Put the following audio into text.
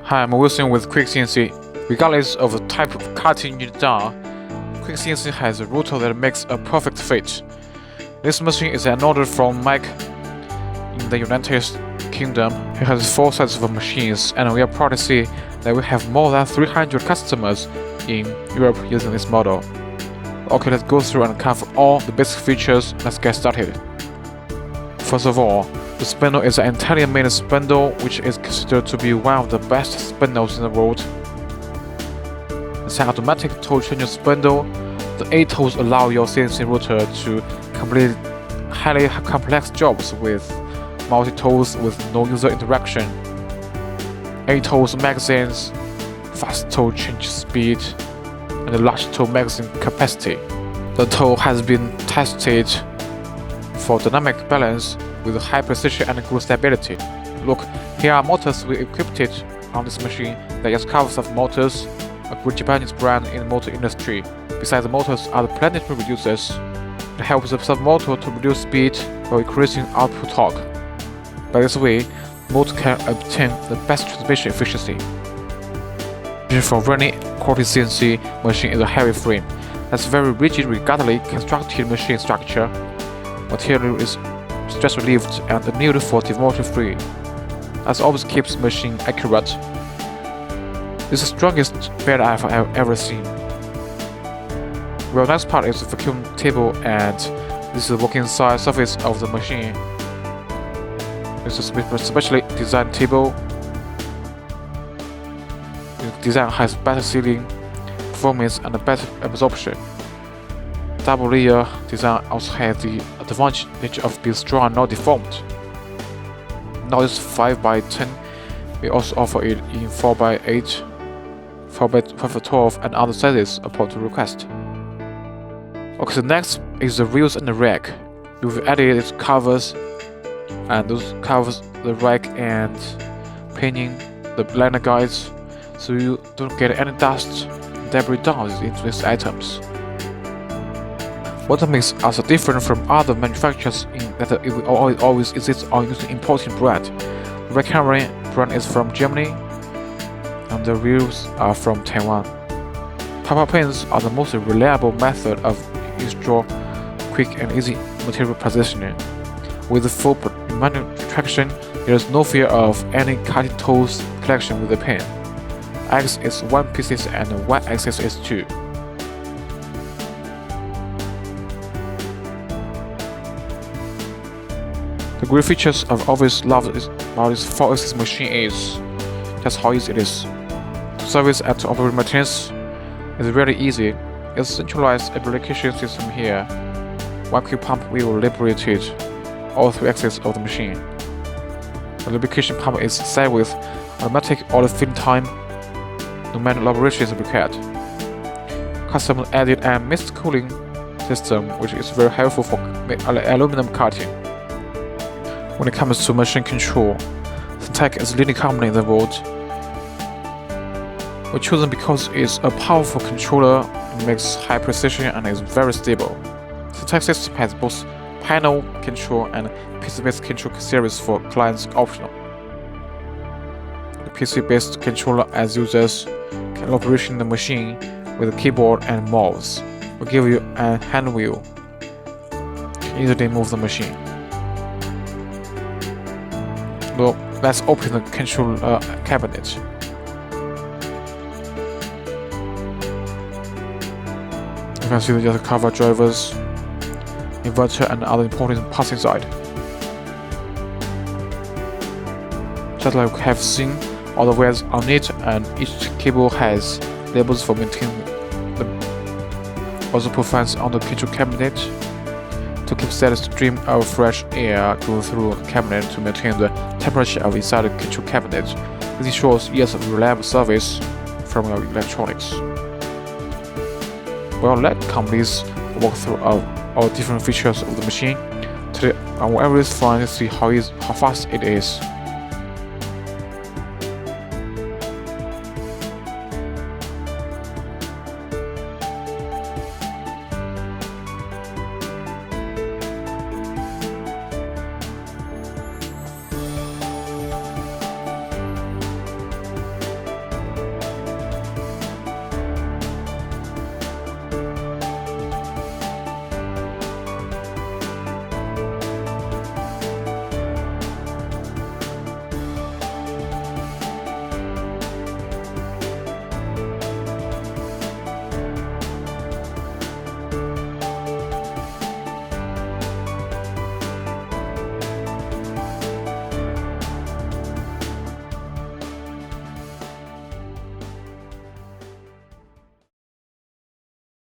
Hi, I'm Wilson with Quick CNC. Regardless of the type of cutting you done, Quick CNC has a router that makes a perfect fit. This machine is an order from Mike in the United Kingdom. He has 4 sets of machines, and we are proud to see that we have more than 300 customers in Europe using this model. Okay, let's go through and cover all the basic features. Let's get started. First of all, the spindle is an Italian-made spindle which is considered to be one of the best spindles in the world. It's an automatic tool changing spindle. The 8 tools allow your CNC router to complete highly complex jobs with multi-tools with no user interaction. 8 tools magazines, fast tool change speed, and a large tool magazine capacity. The tool has been tested for dynamic balance with high precision and good stability. Look, here are motors we equipped on this machine. They just covers of motors, a good Japanese brand in the motor industry. Besides the motors are the planetary reducers. It helps the sub-motor to reduce speed while increasing output torque. By this way, the motor can obtain the best transmission efficiency. For running quality CNC machine is a heavy frame. That's very rigid, ruggedly constructed machine structure. Material is stress relieved and annealed for demotion free. As always keeps the machine accurate. This is the strongest bed I have ever seen. Well, next part is the vacuum table, and this is the working surface of the machine. It's a specially designed table. The design has better sealing, performance, and better absorption. Double layer design also has the advantage of being strong and not deformed. Now it's 5x10. We also offer it in 4x8, 4x12, and other sizes upon request. Okay, so next is the wheels and the rack. We've added its covers, and those covers the rack and painting the liner guides, so you don't get any dust and debris down into these items. What makes us different from other manufacturers in that it will always insist on using imported brand. The rack brand is from Germany, and the wheels are from Taiwan. Pop-up pins are the most reliable method of ensure quick and easy material positioning. With the full manual traction, there is no fear of any cutting tools collection with the pin. X is 1 pieces and Y axis is 2. The great features I've always loved about this 4-axis machine is just how easy it is. To service and to operate maintenance is really easy. It's a centralized application system here. One quick pump will liberate all 3 axes of the machine. The lubrication pump is set with automatic oil filling time. No manual operation is required. Customers added a mist cooling system, which is very helpful for aluminum cutting. When it comes to machine control, Atc is a leading company in the world. We chose them because it's a powerful controller, it makes high precision, and is very stable. The Atc system has both panel control and PC-based control series for clients optional. The PC-based controller as users can operate the machine with a keyboard and mouse. Will give you a hand wheel to easily move the machine. Well, let's open the control cabinet. You can see the cover drivers, inverter, and other important parts inside. Just like we have seen, all the wires on it, and each cable has labels for maintaining the also provides on the control cabinet to keep steady stream of fresh air going through the cabinet to maintain the temperature of inside the control cabinet. This ensures years of reliable service from your electronics. Well, let companies walk through all different features of the machine. Today, I will always find to see how fast it is.